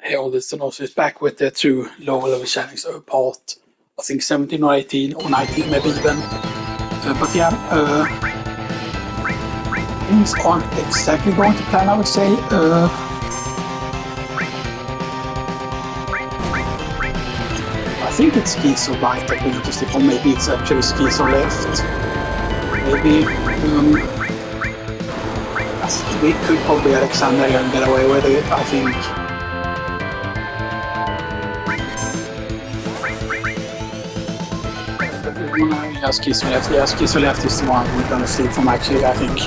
Hey, all this and also is back with the 2 lower level challenge part. I think 17 or 18 or 19 maybe even. But yeah, things aren't exactly going to plan, I would say. I think it's schizo right that we need to stick on. Maybe it's actually schizo left. Maybe we could probably Alexander here and get away with it, I think. Yeah, schizo left. Yeah, schizo left is the one we're gonna steal from actually, I think.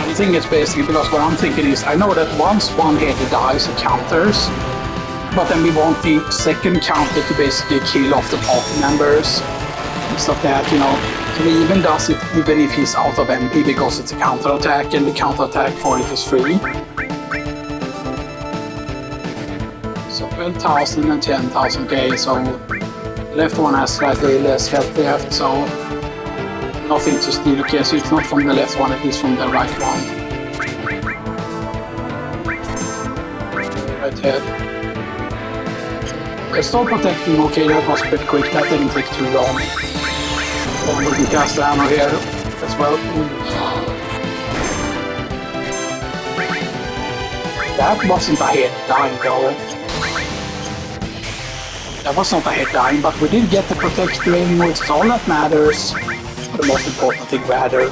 The thing is basically because what I'm thinking is I know that once one header dies it counters, but then we want the second counter to basically kill off the party members and stuff that, you know. So he even does it even if he's out of MP because it's a counter attack and the counter attack for it is free. So 12,000 and 10,000k, so left one has slightly less health left, so nothing to steal. Okay, so it's not from the left one, it is from the right one. Right head. Let's start protecting. Okay, that was pretty quick, that didn't take too long. We can cast the ammo here as well. That wasn't a head dying though. That was not a head dying, but we did get the protecting, which is all that matters. The most important thing rather.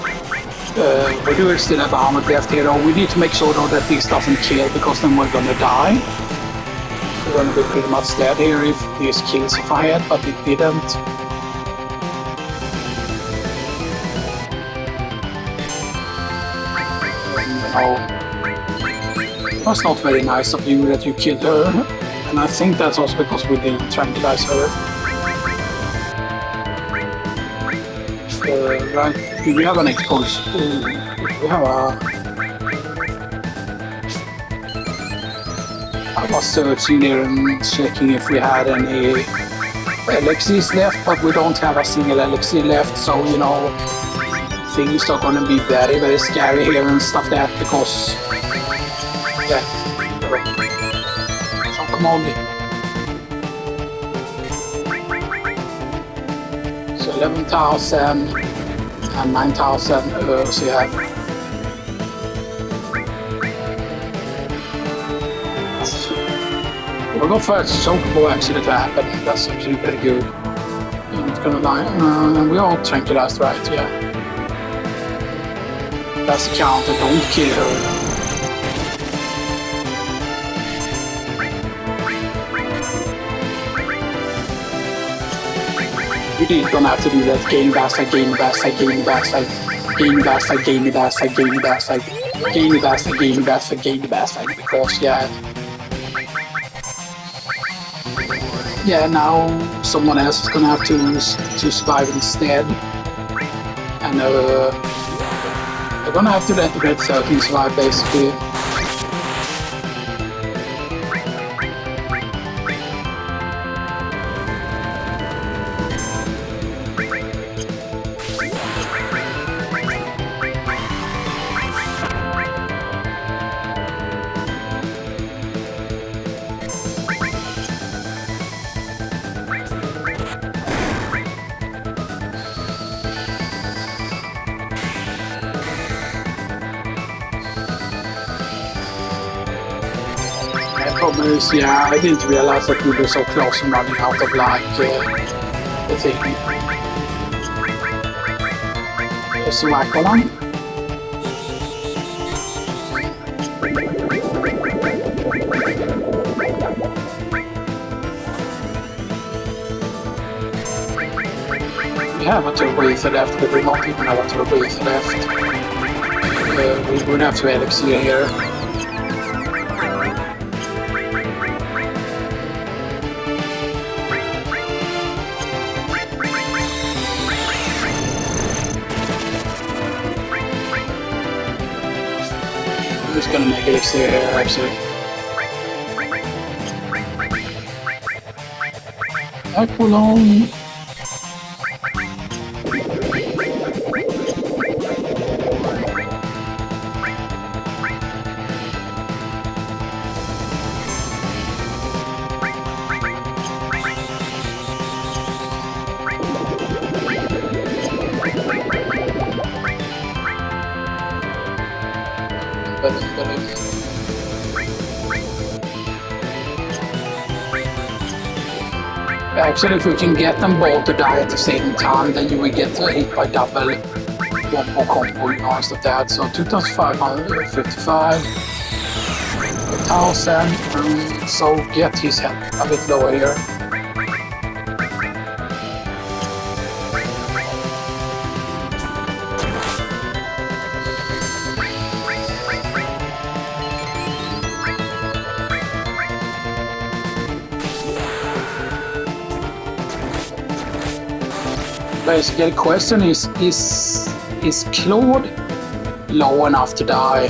We do still have armor left here though. We need to make sure though that this doesn't kill because then we're gonna die. We're gonna be pretty much dead here if this kills if I had, but it didn't. No. It was not very nice of you that you killed her. And I think that's also because we didn't tranquilize her. Right, do we have an expose? We have a... I was searching here and checking if we had any elixirs left, but we don't have a single elixir left, so you know, things are gonna be very, very scary here and stuff like that because... Yeah. So come on. So 11,000 and 9,000 so yeah. We'll go for a choppaz actually to happen. That's actually pretty good. And it's gonna die. And we all tranquilized, right? Yeah. That's the counter. Don't kill her. We did gonna have to do that game bastard, game bastard, game bastard, game bastard, game bastard, game bastard, game bastard, game bastard, game bastard, because yeah. Yeah, now someone else is gonna have to survive instead. And they're gonna have to let the Red 13 survive basically. Yeah, I didn't realize that we were so close and running out of like the thing. Just whack on them. We have a turbo left, but we not even have a turbo left. We would have to elixir here. Gonna make it exterior actually. Aqualone. Actually, if we can get them both to die at the same time, then you will get hit by double one combo, you know, instead of that. So 2,555, 1,000, so get his health a bit lower here. Basically, the question is Claude low enough to die?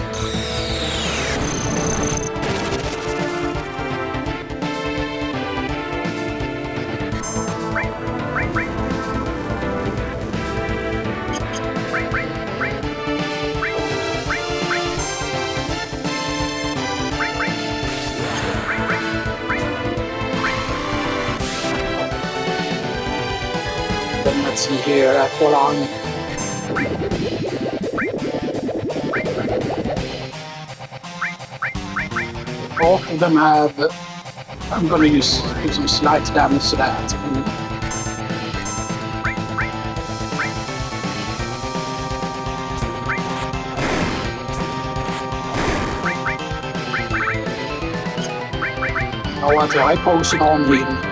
Let's see here at Walang. Both of them have. I'm gonna do some slight damage to that. I want a high potion on him.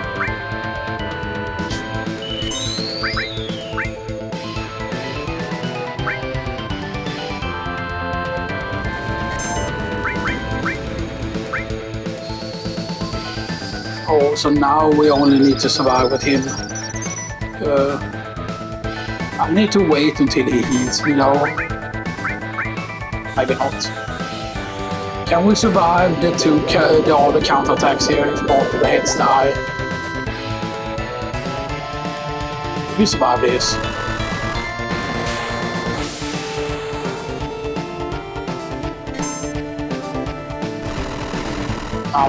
Oh, so now we only need to survive with him. I need to wait until he heals, you know. Maybe not. Can we survive the other counterattacks here if both of the heads die? We survive this.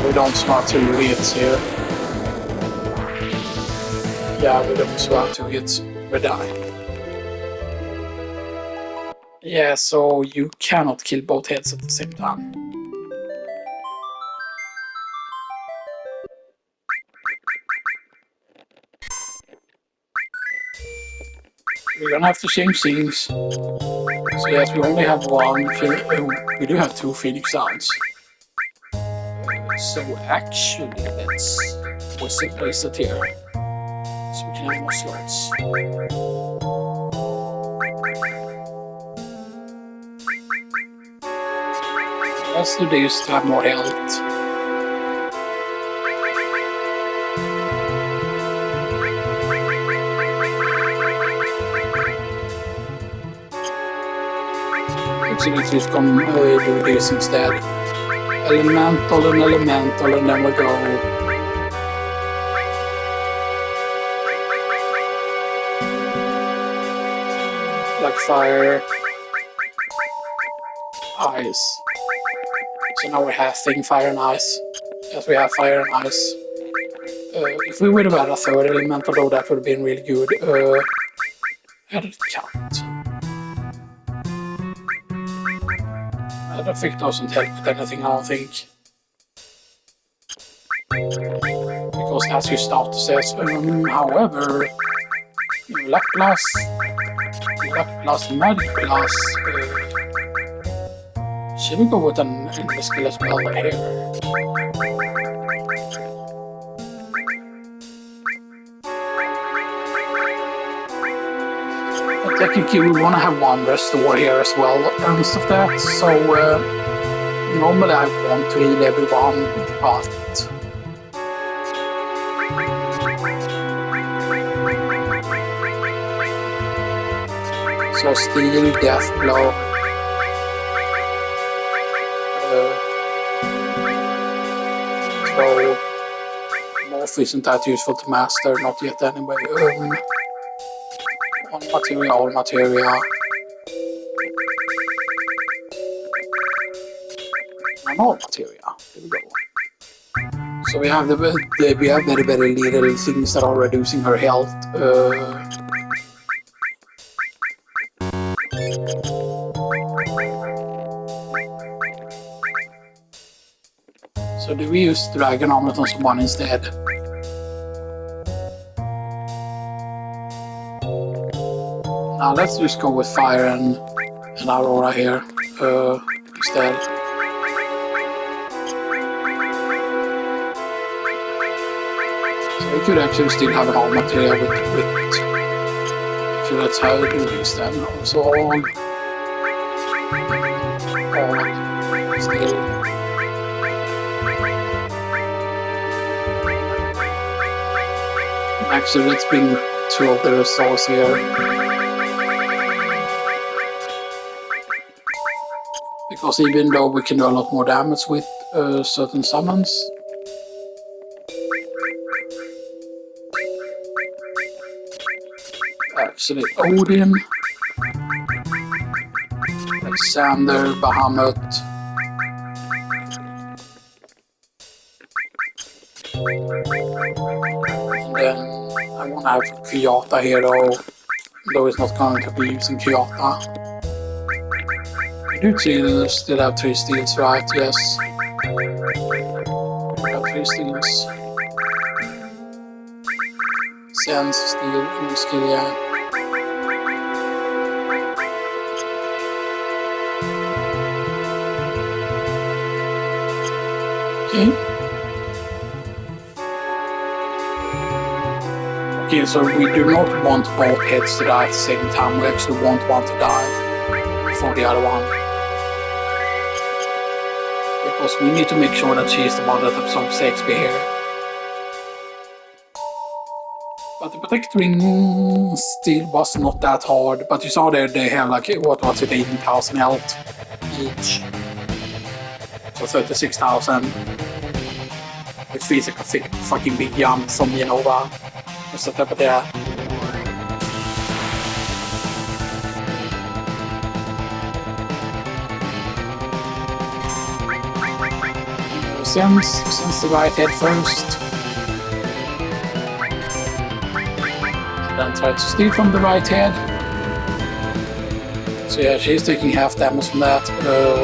We don't survive 2 hits here. Yeah, we don't survive 2 hits. We die. Yeah, so you cannot kill both heads at the same time. We're gonna have to change things. So yes, we only have one. We do have 2 Phoenix sounds. So actually, let's place it here, so we can have more slots. Let's do this to have more health. Let's see if we can do this instead. Elemental and elemental, and then we go like fire, ice. So now we have thing fire and ice. Yes, we have fire and ice. If we would have had a 3rd elemental though, that would have been really good. How did it count? I don't think it doesn't help with anything, I don't think. Because as your start says, however, luck plus, magic plus, should we go with an enemy skill as well here? Technically, we want to have 1 restore here as well, and stuff that. So normally I want to heal everyone, but so steal, death blow. So morph isn't that useful to master, not yet anyway. All materia. And all materia. There we go. So we have we have very little things that are reducing her health. So do we use dragon armlet on someone instead? Now let's just go with fire and aurora here instead. So we could actually still have an armor here with actually that's how we do this then. So all still. Actually, let's bring 2 of the resources here. Because even though we can do a lot more damage with certain summons, actually Odin, Alexander, Bahamut, and then I want to have Kyata here though it's not going to be using Kyata. We do still have 3 steals, right? Yes. We have 3 steals. Sense, steel, new skill, yeah. Okay. Okay, so we do not want both heads to die at the same time. We actually want one to die before the other one. Because we need to make sure that she's the one that absorbs XP here. But the protect ring still was not that hard. But you saw there they have like, what was it, 18,000 health each. So 36,000. Which feels like a fucking big jump from Genova. Just att på det. Since the right head first. Then try to steal from the right head. So yeah, she's taking half damage from that.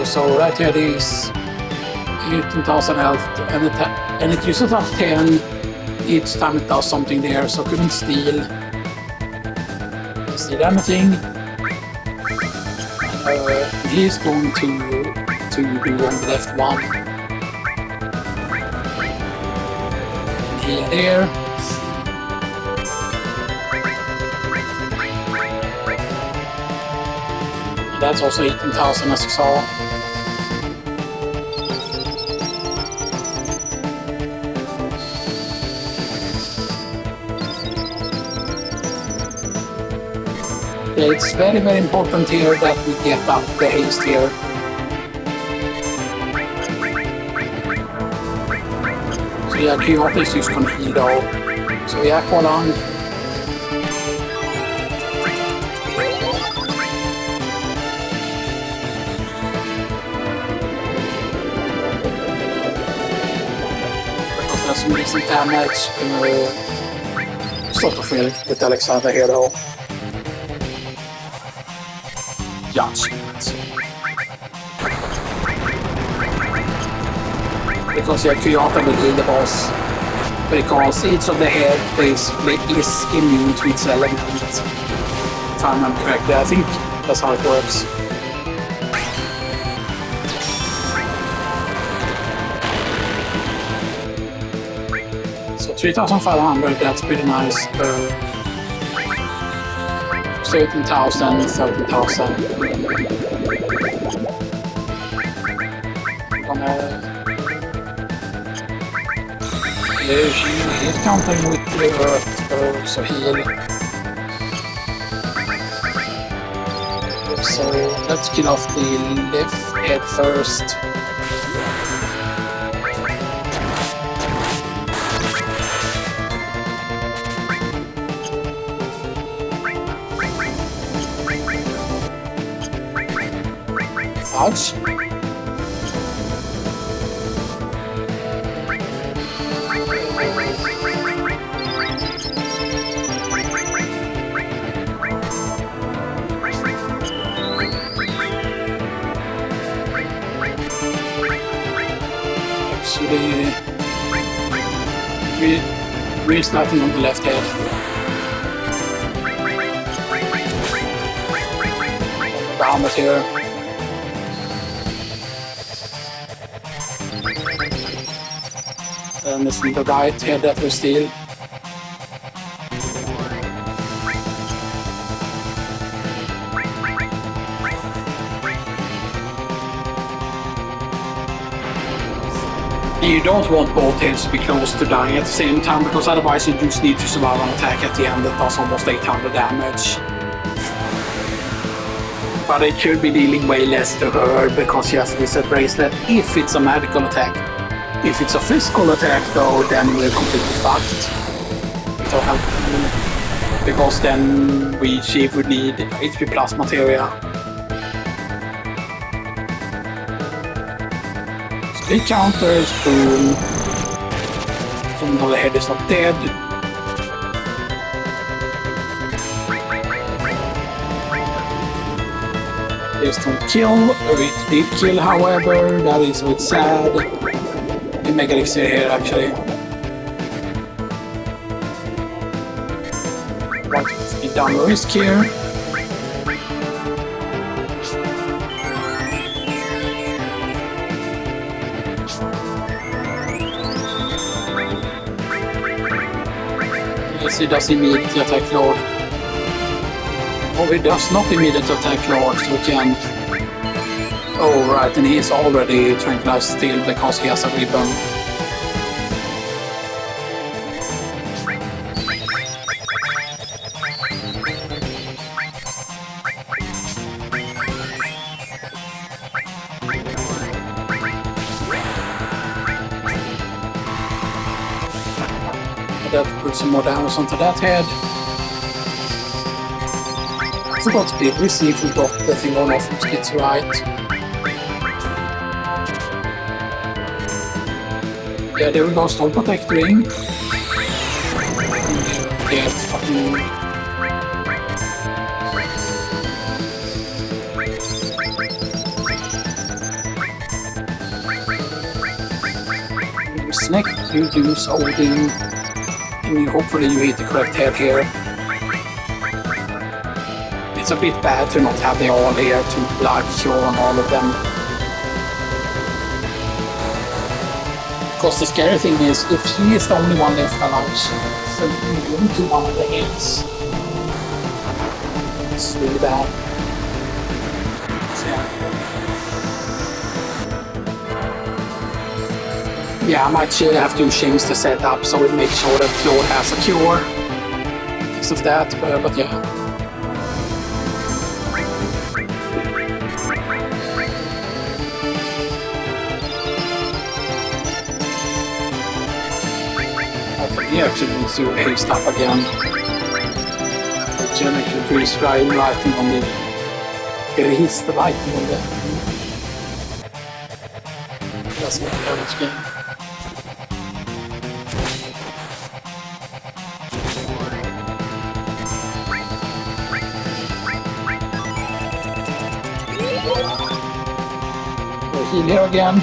So right head is 18,000 health and it uses up 10 each time it does something there, so couldn't steal anything. He's going to do on the left one. Heal there. And that's also 18,000 as you saw. It's very, very important here that we get up the haste here. So yeah, Kyata is just gonna heal though. So yeah, kolan. Because there's some decent damage. Sort of feel with Alexander here though. Judgment. Because yeah, Kyata will heal the boss. Because each of the head basically is immune to its element. If I remember correctly, I think that's how it works. So 3,500, that's pretty nice. 13,000, 13,000. He's countering with the earth, so heal. So let's kill off the left head first. Ouch. so the restarting on the left head. Down it here. And it's on the right head that we steal. You don't want both heads to be close to dying at the same time, because otherwise you just need to survive an attack at the end that does almost 800 damage. But it should be dealing way less to her, because she has this bracelet if it's a magical attack. If it's a physical attack though, then we're completely fucked. So help, because then she would need HP plus materia. Big counters, boom. So now the head is not dead. This don't kill, it did kill however, that is a bit sad. We make it easier here actually. Right, be down the risk here. Yes, it does immediately attack Lord. Oh, it does not immediately attack Lord, so we can... Oh, right, and he is already tranquilized still because he has a ribbon. That puts some more damage onto that head. So what's big? We see if we got the thing on off from Skid's right. Yeah, there we go, Storm Protectoring. Yeah, fucking... Snake, you use Odin. And hopefully you hit the correct head here. It's a bit bad to not have the all here to blood cure on all of them. Because the scary thing is, if she is the only one left alive, so you need to one of the heads. It's really bad. So, yeah, I might have to change the setup so it makes sure that Claude has a cure. Because of that, but yeah. He actually needs to haste up again. Then actually freeze writing on the... He's the writing on the... That's not damage game. We'll heal here again.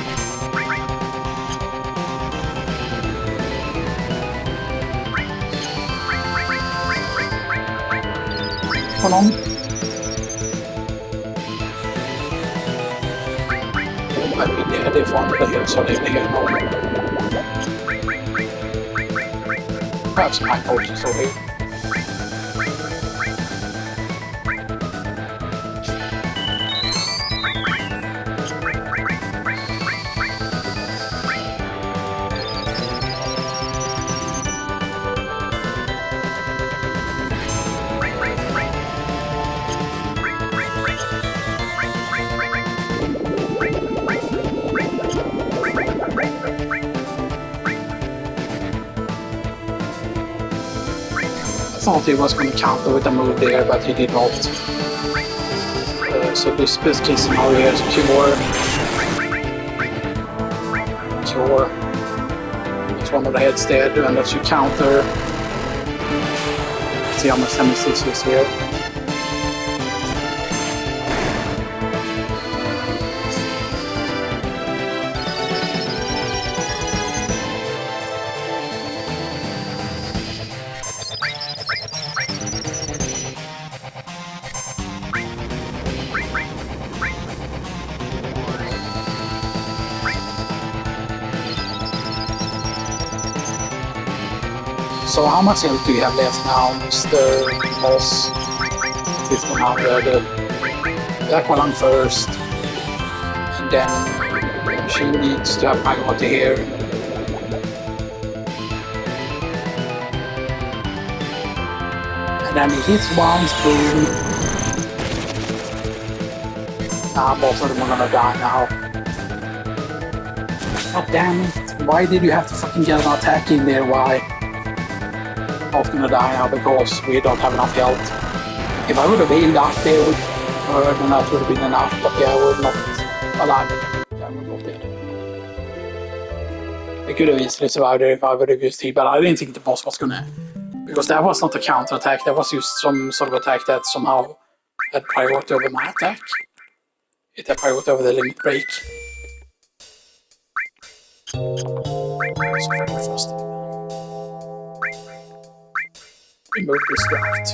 Hold on. I mean, yeah, they found the hill, so they here now. Perhaps my potions over here. I thought he was going to counter with a move there, but he did not. So this best case scenario is cure. It's one of the heads dead, and that should counter. Let's see how much damage this is here. So how much health do you have left now, Mr. Boss? 1500. Aqualung first. And then she needs to have priority here. And then he hits once, boom. Nah, both of them are gonna die now. God damn it. Why did you have to fucking get an attack in there? Why? Both gonna die now because we don't have enough health. If I would have healed up there with her, then that would have been enough. But yeah, we're not alive. Yeah, we're both dead. We could have easily survived it if I would have used heal, but I didn't think the boss was gonna. Because that was not a counter attack, that was just some sort of attack that somehow had priority over my attack. It had priority over the limit break. Remove distract.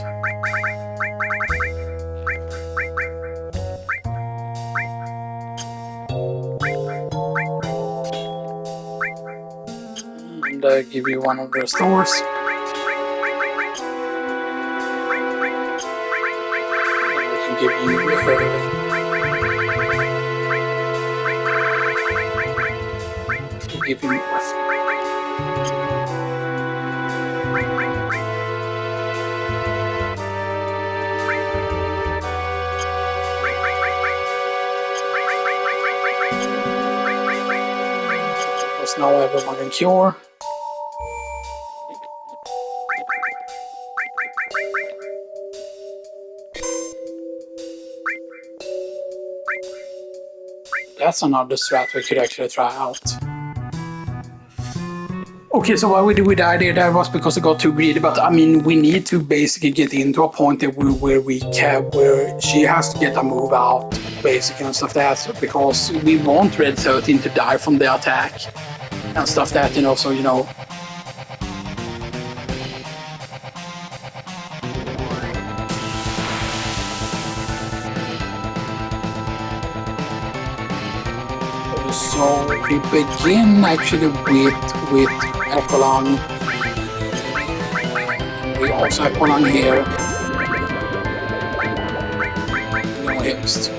And give you one of the restores. And we can give you give you because now everyone can cure. That's another strat we could actually try out. Okay, so why did we die there? That was because it got too greedy. But I mean, we need to basically get into a point that where she has to get a move out, basically, and stuff like that. Because we want Red 13 to die from the attack and stuff like that, you know. So you know. So we begin actually with Aqualung. We also have Aqualung here. No hits.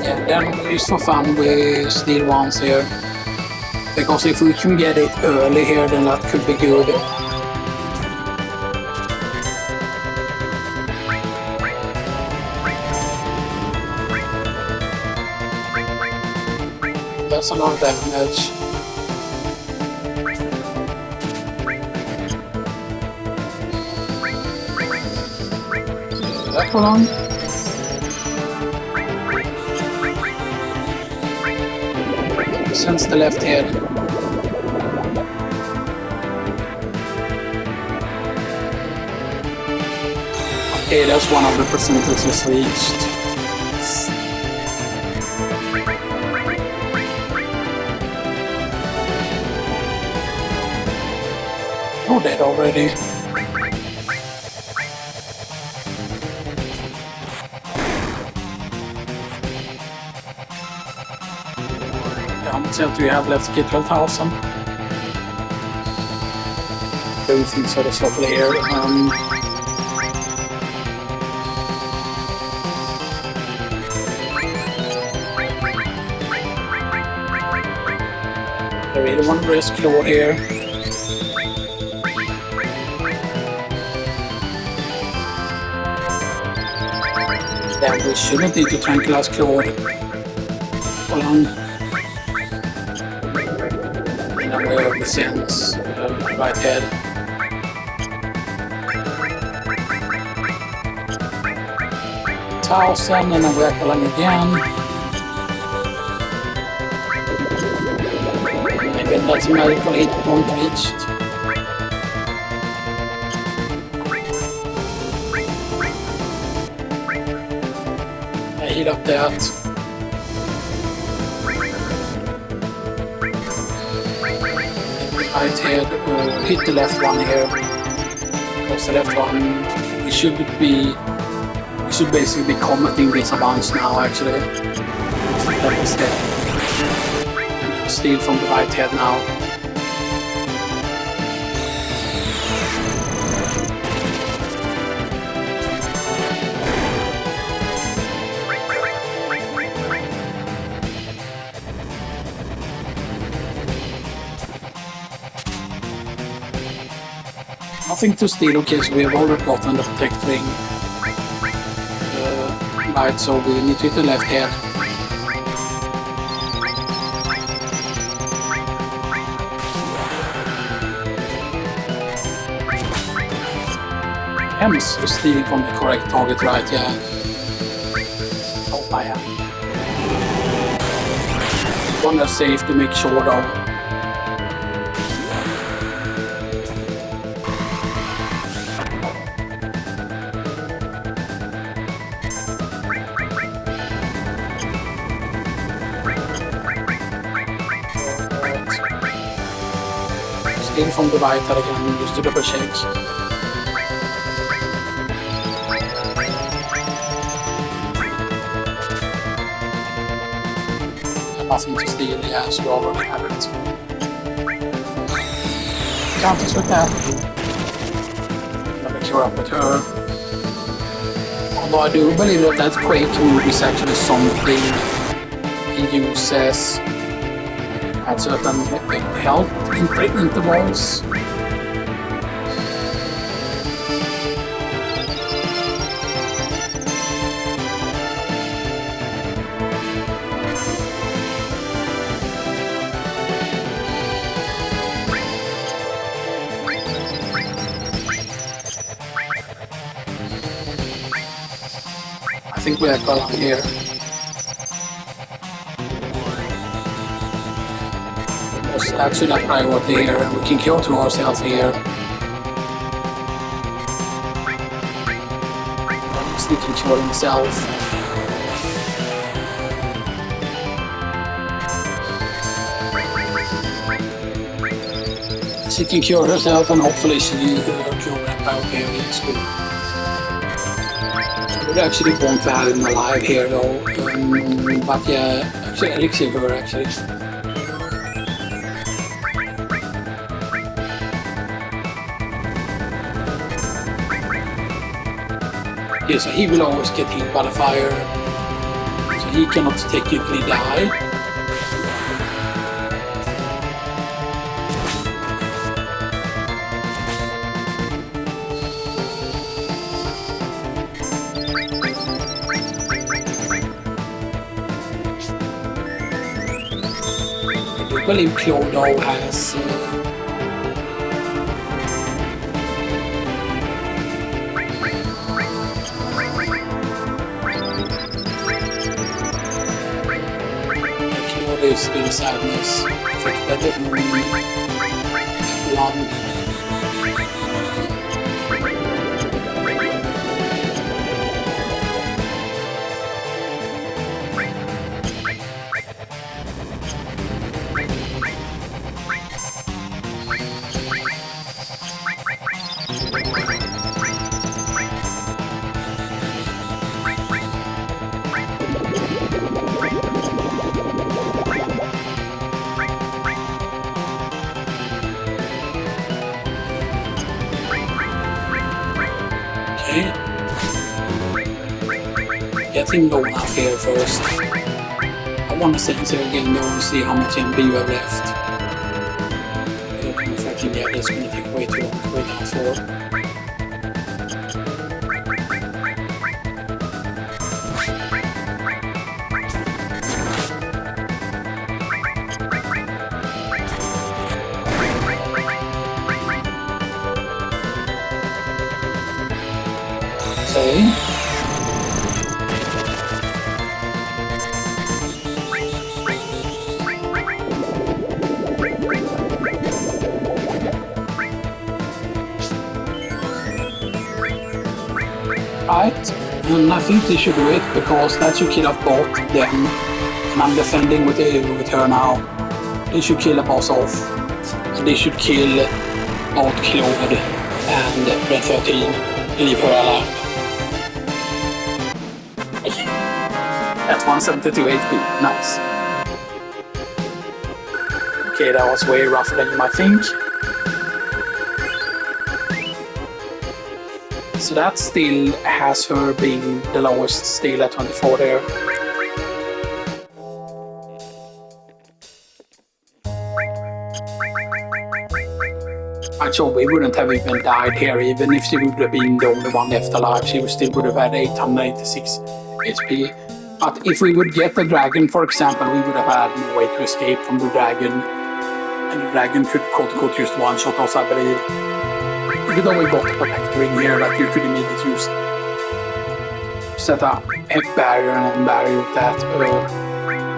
And then just for fun we steal ones here. Because if we can get it early here, then that could be good. That's a lot of damage. That one on. Since the left head. Okay, that's one of the percentages reached. Oh, dead already. How much health do we have left to get 12,000? Everything sort of slowly here. I really want to risk claw here. Then we shouldn't need to tranquilize claw. Hold on. Where the sense right head. Thousand and then we're calling again. Maybe that's a medical hit point reached. I heat up that. right head, hit the left one here. Because the left one, we should basically be commenting this a bunch now actually. That is dead. Steal from the right head now. Nothing to steal, okay, so we have already gotten the protect ring. Right, so we need to hit the left head. Hems was stealing from the correct target, right, yeah. Oh, I am. Wanna save to make sure though. In from the right that I can use to double check. Nothing to steal, yeah, so we already have it. Counters with that. Let me cure up with her. Although I do believe that that Quake move is actually something he uses at certain health intervals. I think we are well here. Actually not priority here, and we can kill to ourselves here. He can kill himself. She can cure herself, and hopefully she will cure that priority here in school. I would actually want to have him alive here though, but yeah, actually elixir her actually. Yeah, so he will always get hit by the fire, so he cannot technically die. I do believe Clodo has is in sadness. That didn't really long. Getting low enough here first. I want to censor again though and see how much MP you have left. In fact, yeah, that's going to take way too long to wait down for. Okay. Right, and I think they should do it because that should kill off both them, and I'm defending with her now. They should kill the boss off So they should kill both Claude and Red 13 and leave her alive. That's 172 HP. Nice. Okay, that was way rougher than you might think. So that still has her being the lowest, still at 24 there. So we wouldn't have even died here, even if she would have been the only one left alive. She still would have had 886 HP. But if we would get the dragon, for example, we would have had no way to escape from the dragon. And the dragon could quote-unquote just one-shot us, I believe. Even though we got the protector in here that you could immediately use. Set a heck barrier and barrier with that.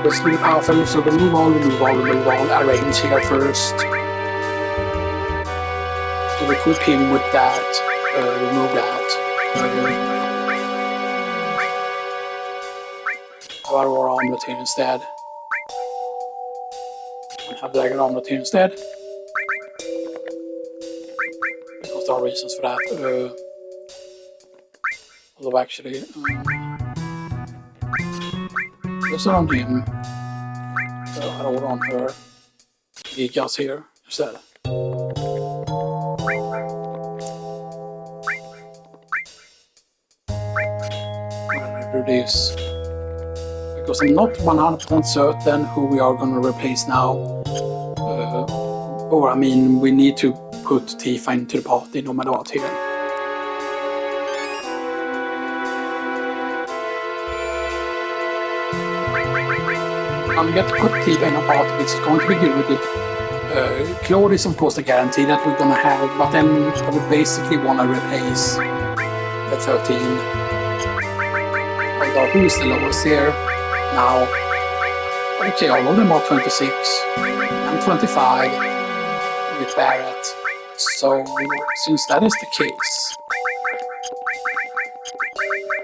It's really powerful, so remove all, arrange here first. So equip him with that, remove that. Have our armlet here instead. And have dragon armlet here instead. Because there are reasons for that. Although actually, just on him. I don't want her. Gigas here instead. This because I'm not 100% certain who we are going to replace now. Or I mean, we need to put Tifa into the party no matter what here. I'm going to put Tifa in a party, which is going to be good. Claude is of course the guarantee that we're going to have, but then I would basically want to replace the 13. Who is the lowest here now? Okay, all of them are 26 and 25 with Barrett. So, since that is the case,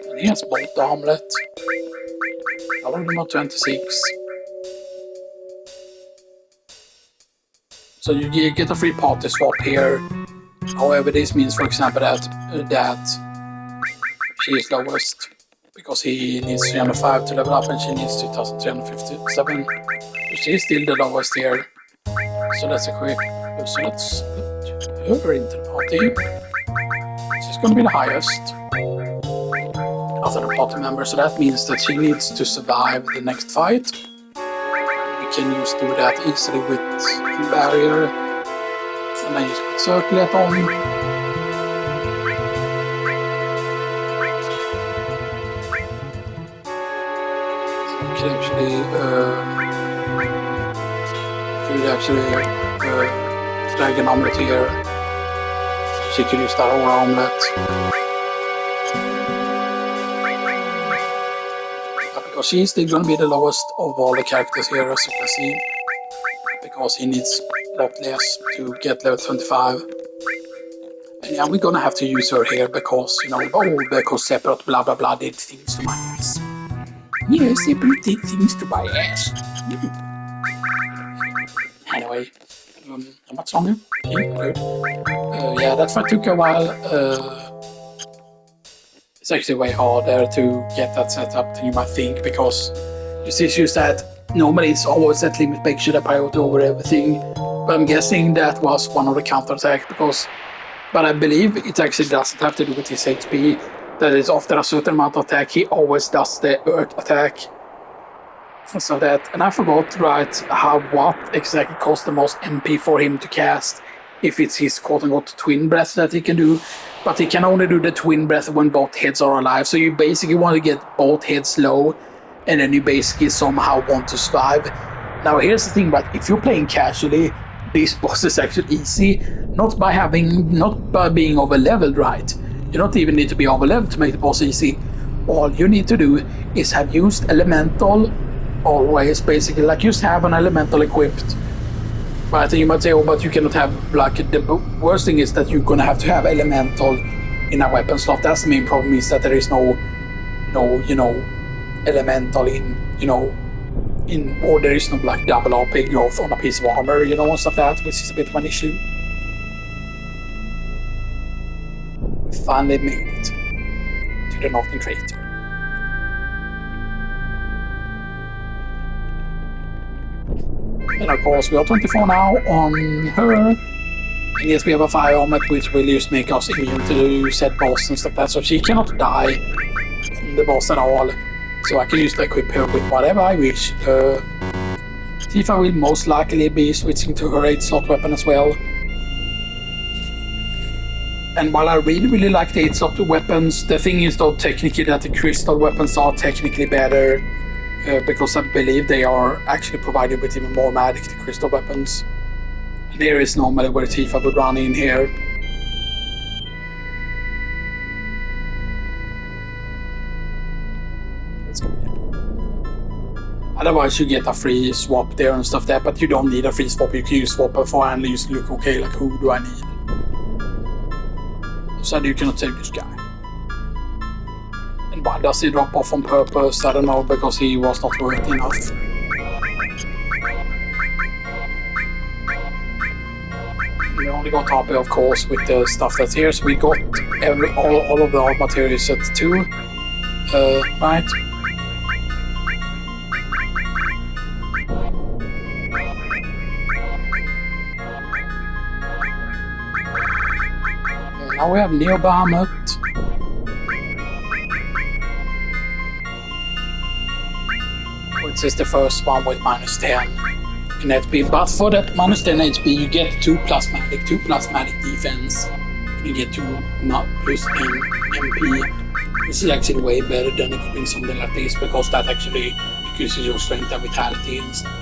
and he has both the omelet, all of them are 26. So you get a free party swap here. However, this means, for example, that she is lowest. Because he needs 305 to level up and she needs 2357. So she's still the lowest here. So let's equip. So let's put her into the party. She's going to be the highest after the party member. So that means that she needs to survive the next fight. We can just do that easily with the barrier. And then just put circulate on. Actually dragon omelet here. She could use that whole omelet. But because she's still going to be the lowest of all the characters here, as you can see. Because he needs a lot less to get level 25. And yeah, we're going to have to use her here because, you know, because separate blah blah blah did things to my ass. Yeah, separate did things to my ass. Anyway, how much longer? Okay, good. Yeah, that fight took a while. It's actually way harder to get that set up than you might think because it's issues that normally it's always that limit make sure that priority over everything. But I'm guessing that was one of the counterattacks but I believe it actually doesn't have to do with his HP. That is after a certain amount of attack, he always does the earth attack. So that, and I forgot what exactly costs the most MP for him to cast, if it's his quote-unquote twin breath that he can do, but he can only do the twin breath when both heads are alive, so you basically want to get both heads low, and then you basically somehow want to survive. Now here's the thing, but if you're playing casually, this boss is actually easy, not by being over-leveled, right? You don't even need to be over-leveled to make the boss easy. All you need to do is have used elemental always, basically, like just have an elemental equipped. But I think you might say, oh, but you cannot have, like, the worst thing is that you're gonna have to have elemental in a weapon slot. That's the main problem, is that there is no, you know, elemental in, you know, or there is no like double RP growth on a piece of armor, you know, and stuff like that, which is a bit of an issue. We finally made it to the northern crater. And of course we are 24 now on her. And yes, we have a fire helmet which will just make us immune to said boss and stuff like that, so she cannot die on the boss at all. So I can just equip her with whatever I wish. Tifa will most likely be switching to her 8-slot weapon as well. And while I really like the 8-slot weapons, the thing is though technically that the crystal weapons are technically better because I believe they are actually provided with even more magic, the crystal weapons. And there is normally where Tifa would run in here. Let's go here. Otherwise you get a free swap there and stuff there, but you don't need a free swap, you can use swap before and just look okay, like who do I need? So you cannot save this guy. And why does he drop off on purpose? I don't know, because he was not worth enough. We only got HP of course with the stuff that's here, so we got all of the art materials at 2. Right? Now we have Neo Bahamut. Which is the first one with -10 in HP. But for that -10 HP, you get 2 plasmatic defense. You get 2 plus MP. This is actually way better than equipping something like this because that actually increases your strength and vitality and stuff.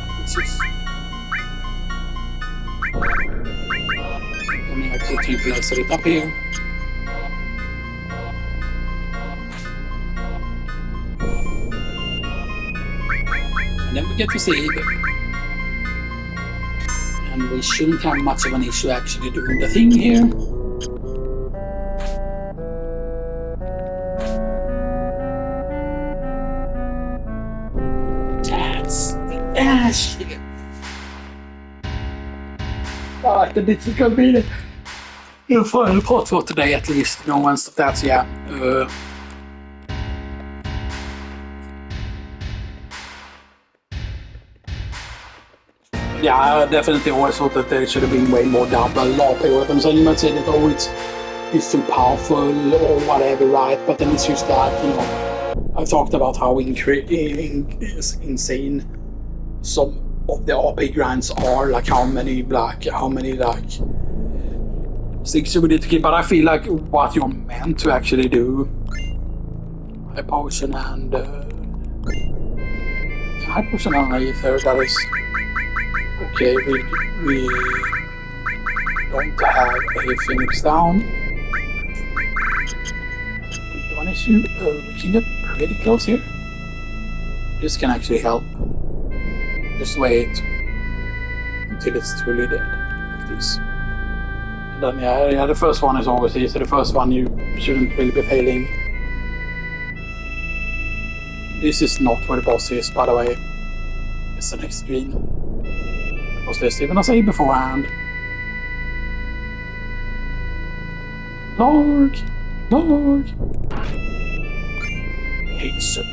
And I actually think let's set it up here. And then we get to save. And we shouldn't have much of an issue actually doing the thing here. That's the ash here. Alright, the difficult bit. The final part for today at least, you know, and stuff that's, yeah. Yeah, I definitely always thought that there should have been way more double AP weapons, and you might say that, oh, it's too powerful or whatever, right? But then it's just that, you know, I've talked about how insane some of the AP grinds are, like how many sticks you would need to keep, but I feel like what you're meant to actually do, high potion and ether, that is okay. We don't have a Phoenix down. One issue, we can get pretty close here. This can actually help. Just wait until it's truly dead, like this. And then yeah, the first one is always easy. The first one you shouldn't really be failing. This is not where the boss is, by the way. It's the next screen. Was this even a save beforehand? Lord! Hey, sir.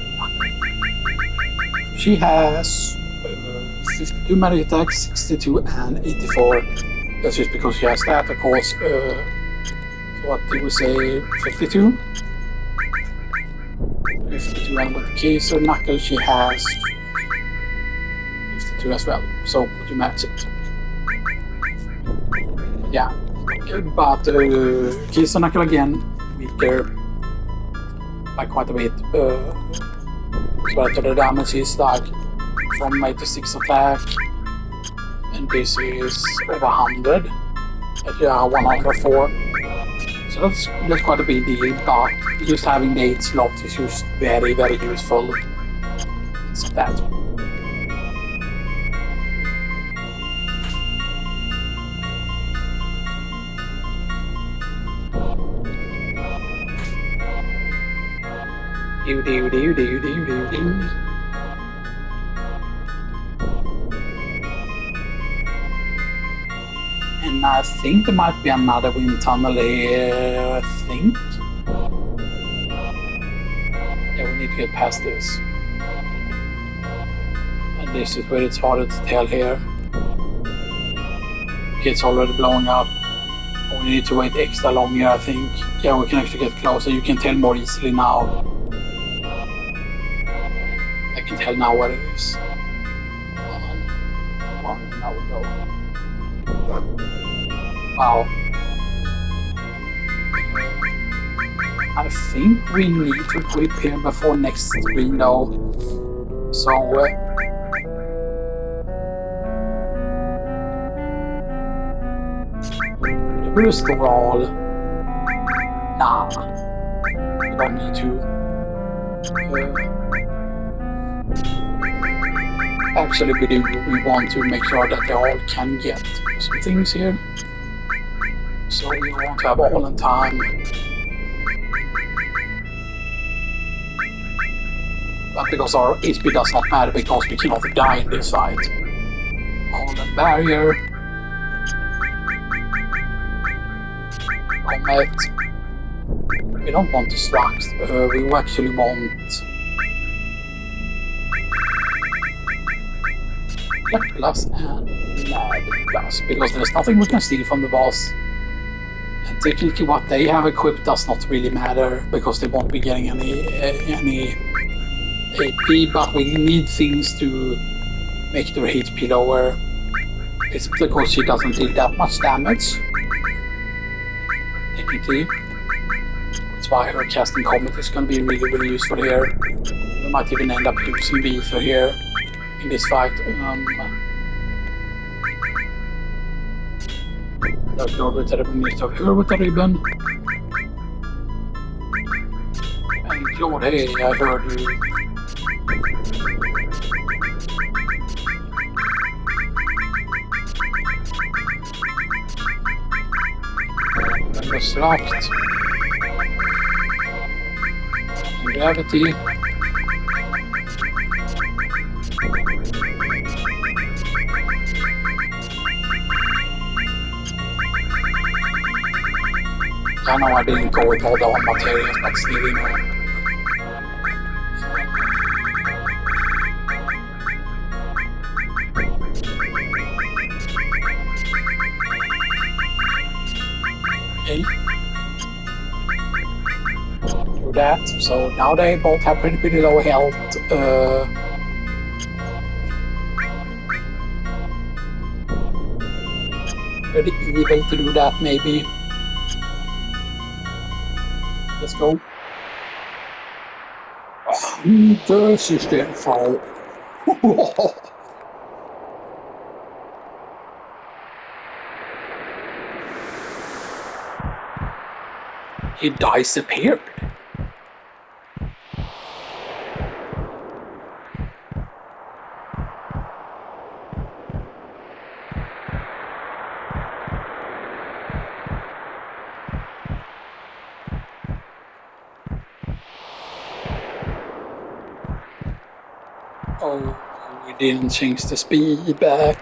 She has 52 magic attacks, 62 and 84. That's just because she has that, of course. So what did we say? 52? 52, and with the keys or knuckles she has 52 as well. So would you match it? Yeah. But keys or knuckle again, weaker by quite a bit. So the damage is like from 86 attack, and this is over 100. Yeah, 104. So that's quite a big deal, but just having the 8 slot is just very, very useful. So that. then I think there might be another wind tunnel here, I think. Yeah, we need to get past this. And this is where it's harder to tell here. It's already blowing up. We need to wait extra long here, I think. Yeah, we can actually get closer. You can tell more easily now. I can tell now what it is. Now we go. Wow. I think we need to equip here before next screen though. So restore all. Nah, we don't need to. Actually, we want to make sure that they all can get some things here. So we want to have all in time. But because our HP does not matter because we cannot die in this fight. Hold the barrier. Comet. We don't want destruct. We actually want Black Plus and Mad Plus because there's nothing we can steal from the boss. And technically what they have equipped does not really matter because they won't be getting any AP, but we need things to make their HP lower. It's because she doesn't deal that much damage. Technically. That's why her casting Comet is going to be really useful here. We might even end up using Beether here in this fight. Let's go with the ribbon, needs to her with the ribbon. And Claude, hey, I heard you. Destruct. Gravity. I know I didn't go with all the hard materials, but still, you know. Okay. Do that. So now they both have pretty low health. Pretty evil to do that, maybe. Let's go. Inte systemfall. He disappeared. Oh, we didn't change the speed back.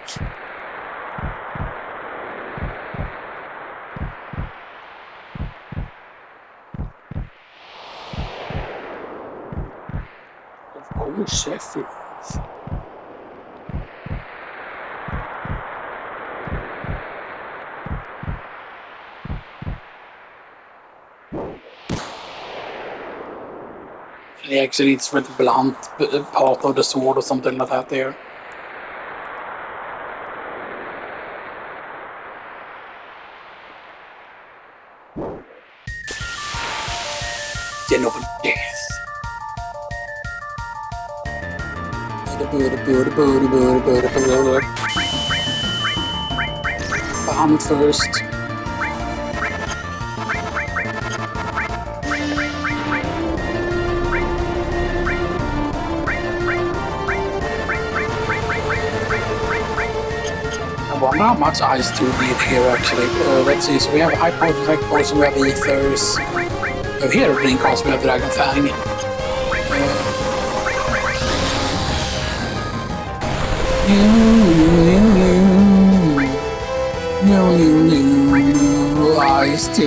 Of course, Sheffield. He actually hits with the blunt part of the sword or something like that there. Den of death. Bomb first. I wonder how much ice do we need here actually. Let's see, so we have high protect poison, we have ethers. We have here drink also, we have Dragon Fang. tries to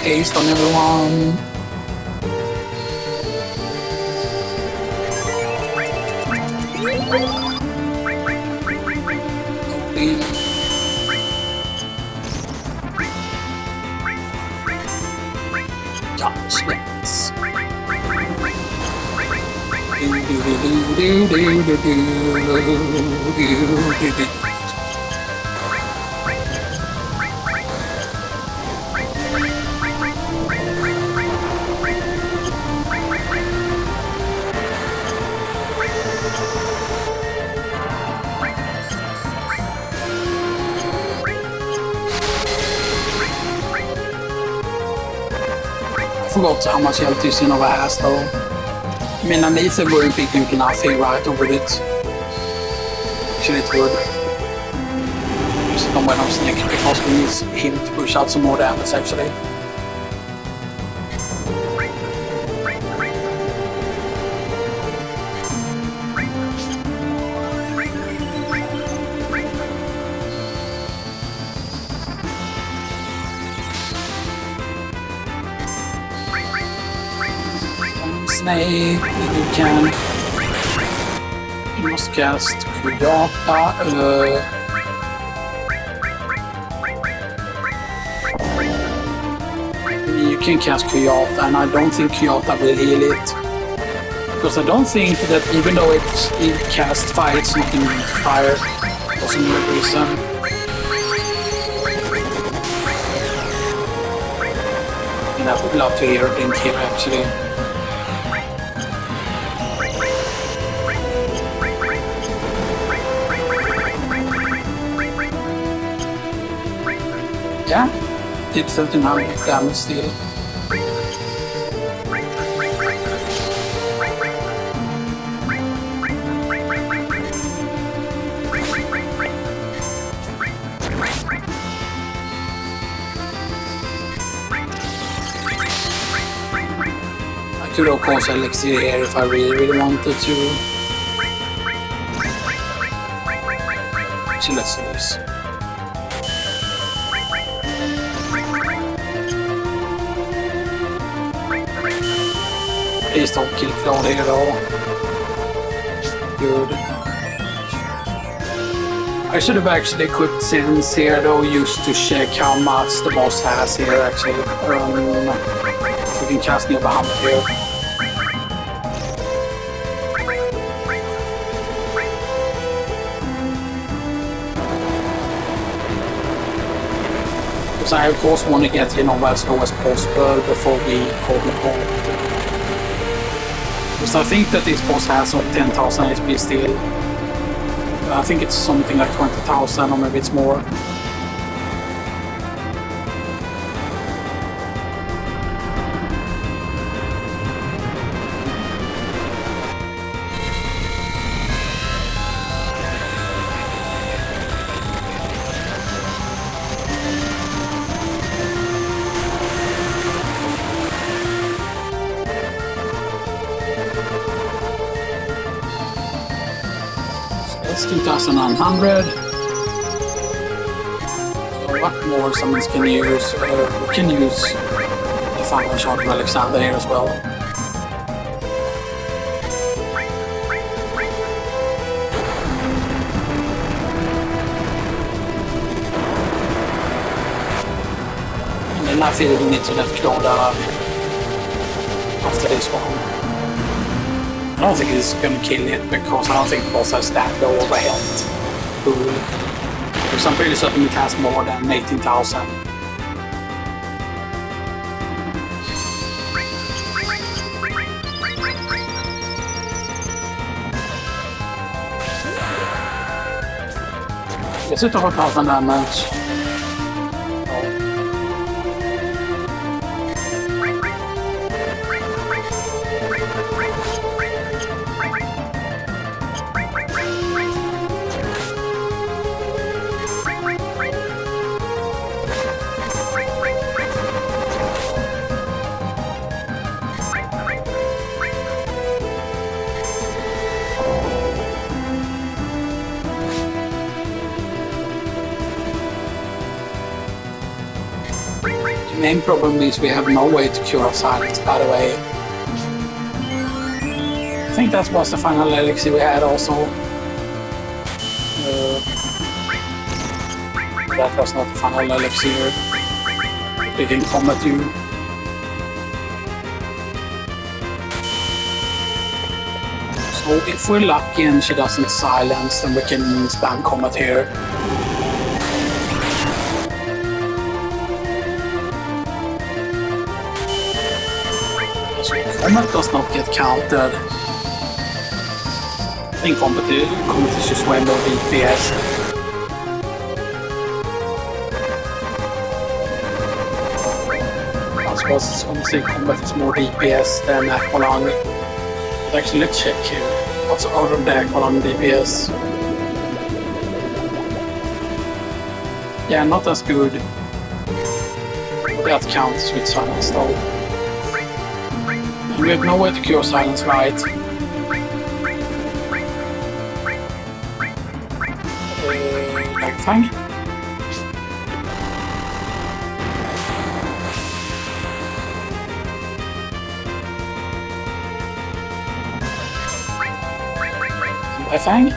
haste on everyone. Gosh, yes. I forgot how much health Yusinova has though. I mean, Anita wouldn't be doing nothing right over it. Actually, it would. Just don't buy no snake because we need him to push out some more damage actually. Snake, you can. You must cast Kuyata. You can cast Kuyata, and I don't think Kuyata will heal it. Because I don't think that even though it casts fire, it's not immune to fire for some weird reason. And I would love to hear it here actually. Yeah, did 39 damage still. I could of course elixir here if I really wanted to. So let's do this. Please don't kill Cloud here at all. Good. I should have actually equipped Sins here though, used to check how much the boss has here actually. If we can cast near behind here. Because I of course want to get as low as possible before we call the call. So I think that this boss has some 10,000 HP still. I think it's something like 20,000 or maybe it's more. That's 2,900. So what more summons can use? We can use the final shot of Alexander here as well. And then I feel we need to let Claudia after this one. I don't think it's going to kill it because I don't think the boss has that low of a health pool. Because I'm pretty certain it has more than 18,000. Yes, it took 1,000 damage. main problem is we have no way to cure our silence, by the way. I think that was the final elixir we had also. That was not the final elixir. We can combat you. So if we're lucky and she doesn't silence, then we can spam combat here. So combat does not get counted. I think combat is just way more DPS. I suppose it's going to say combat is more DPS than Aqualung. But actually, let's check here. What's out of the Aqualung DPS? Yeah, not as good. That counts with silence though. And we have no way to cure silence, right? Like thing. I think.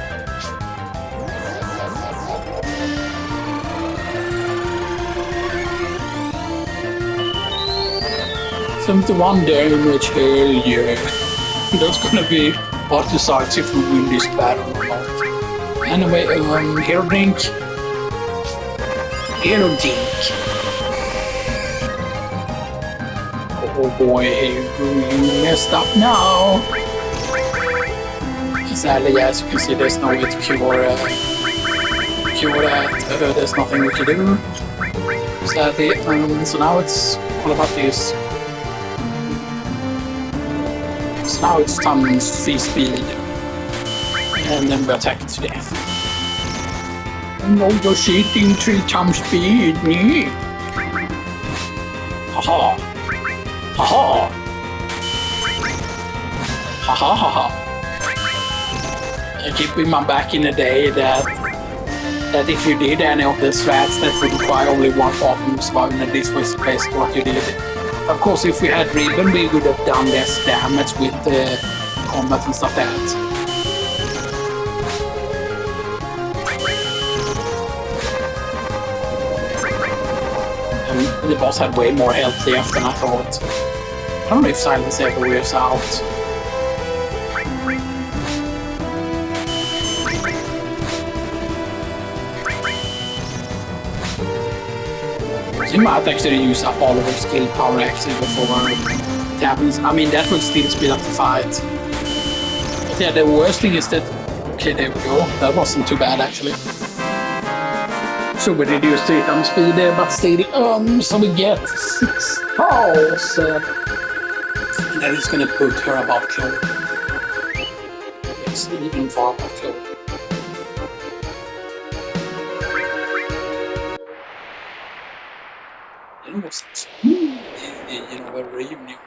$71 damage, hell yeah. That's gonna be what decides if we win this battle or not. Anyway, hero drink. Hero drink. Oh boy, you messed up now. Sadly, as you can see, there's no way to cure that. There's nothing we can do. Sadly, so now it's all about this. So now it's times 3 speed, and then we attack it to death. No, you're shooting 3 times speed, me. Haha. Haha. Haha haha. I keep in my back in the day that if you did any of the strats that would require only one partner surviving, and this was basically what you did. Of course, if we had Ribbon, we would have done less damage with the combat and stuff like that. And the boss had way more health left than I thought. I don't know if silence ever wears out. You might actually use up all of her skill power actually before it happens. I mean, that would still speed up the fight. But yeah, the worst thing is that... Okay, there we go. That wasn't too bad actually. So we reduced 3 times speed there, but still, so we get 6 pulse. And that is gonna put her above Chloe. It's even far above Chloe. It was a reunion.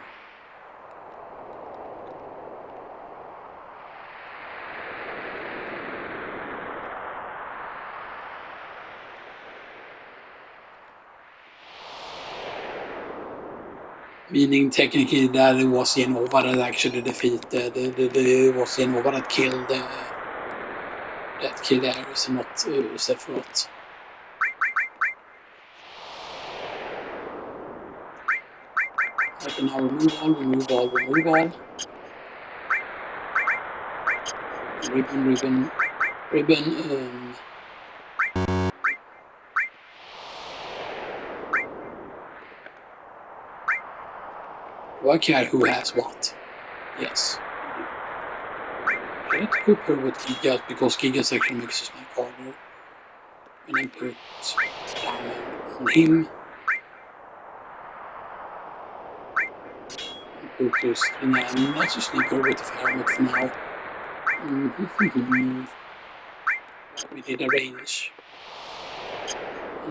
Meaning technically that it was Genova that actually defeated, it was Genova that killed Ares and not Sephiroth. I can now remove all. Ribbon. Do I care who has what? Yes. Let's equip her with Giga because Giga actually makes us my partner. And then put diamond on him. Put this and then let's just sneak over with the helmet for now. We did a range.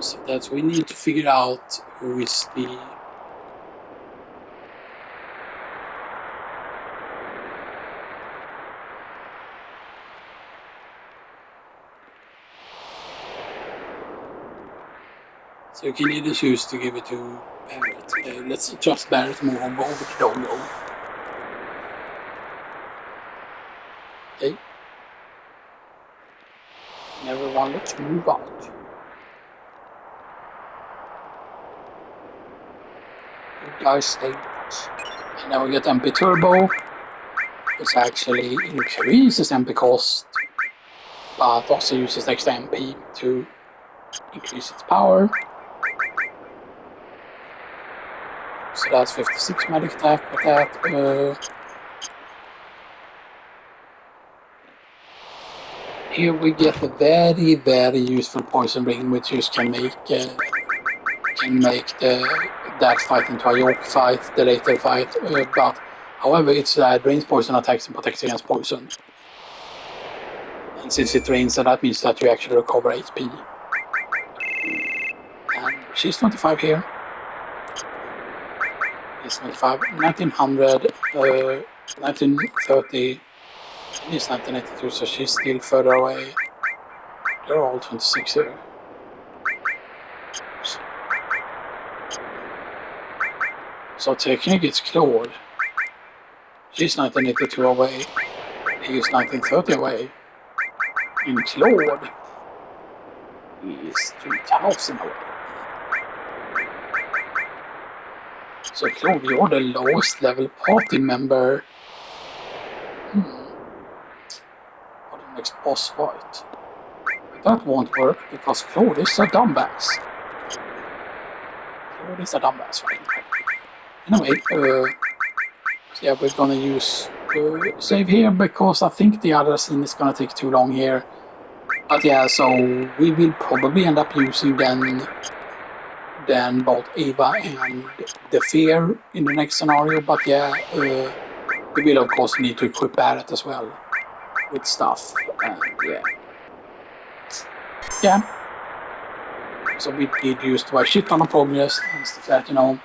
So that's we need to figure out who is the So you can either choose to give it to Barrett. Let's just Barrett move on over the doggo. Okay. And everyone, let's move out. You guys stay with us. And now we get MP Turbo, which actually increases MP cost, but also uses extra MP to increase its power. So that's 56 magic attack, but that here we get a very useful poison ring, which just can make that fight into a York fight, the later fight. But however, it drains poison attacks and protects against poison. And since it drains, that means that you actually recover HP. And she's 25 here. He's 25, 1900, 1930. And he's 1982, so she's still further away. They're all 26 here. So technically it's Claude. She's 1982 away. He is 1930 away. And Claude is 3000 away. So Claude, you're the lowest level party member. For the next boss fight. That won't work because Claude is a dumbass. Claude is a dumbass right now. Anyway, yeah, we're gonna use save here because I think the other scene is gonna take too long here. But yeah, so we will probably end up using then both Ava and the Fear in the next scenario. But yeah, we will of course need to equip Barrett as well with stuff. And yeah. So we did use the shit ton of progress and stuff like that, And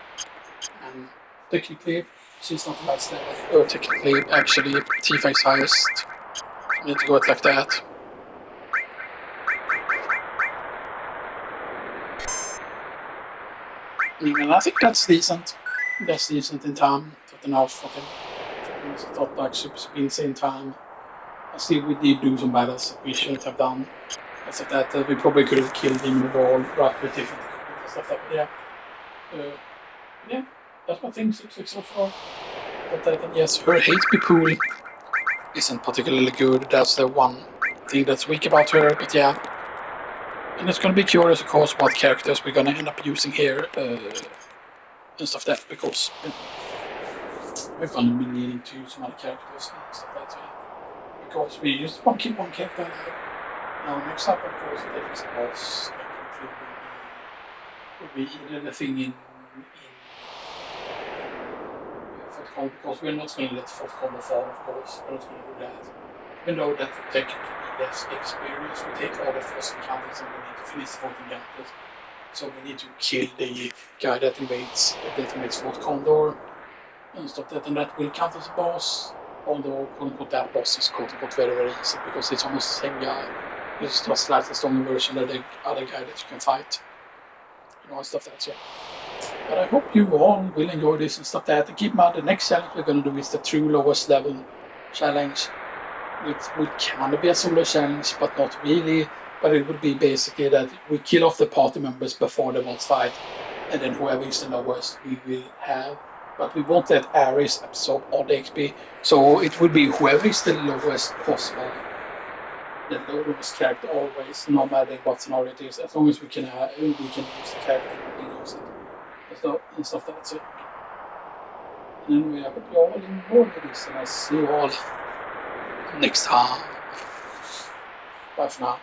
technically, she's not the best level. Or technically, actually, Tifa's highest. I need to go it like that. And I think that's decent. That's decent in time. 14 minutes. I thought like super insane time. I still we did do some battles that we shouldn't have done. Except that we probably could have killed him in the wall right with different equipment and stuff like that. Yeah, that's what things looks like so far. But yes, her HP pool isn't particularly good. That's the one thing that's weak about her. But yeah, and it's gonna be curious, of course, what characters we're gonna end up using here and stuff like that because we're gonna be needing to use some other characters and stuff like that. Because we used one character. Now next up, of course, the next boss would be either the thing in Fortcom, because we're not going to let Fortcom fall, of course. We're not going to do that. Even though that would technically be less experience, we take all the first encounters and we need to finish the fourth encounters. So we need to kill the guy that invades Fort Condor and stuff that, and that will count as a boss. Although, quote unquote, that boss is quote unquote very easy because it's almost the same guy. It's just like the stronger version of the other guy that you can fight. And stuff like that, yeah. But I hope you all will enjoy this and stuff like that. Keep in mind, the next challenge we're going to do is the true lowest level challenge. Which would kind of be a solo challenge, but not really. But it would be basically that we kill off the party members before the boss fight. And then whoever is the lowest, we will have. But we won't let Ares absorb all the XP. So it would be whoever is the lowest possible. The lowest character always, no matter what scenario it is. As long as we can use the character, we can use it. And stuff like that. And anyway, I hope you all enjoy this, and I'll see you all next time. Bye for now.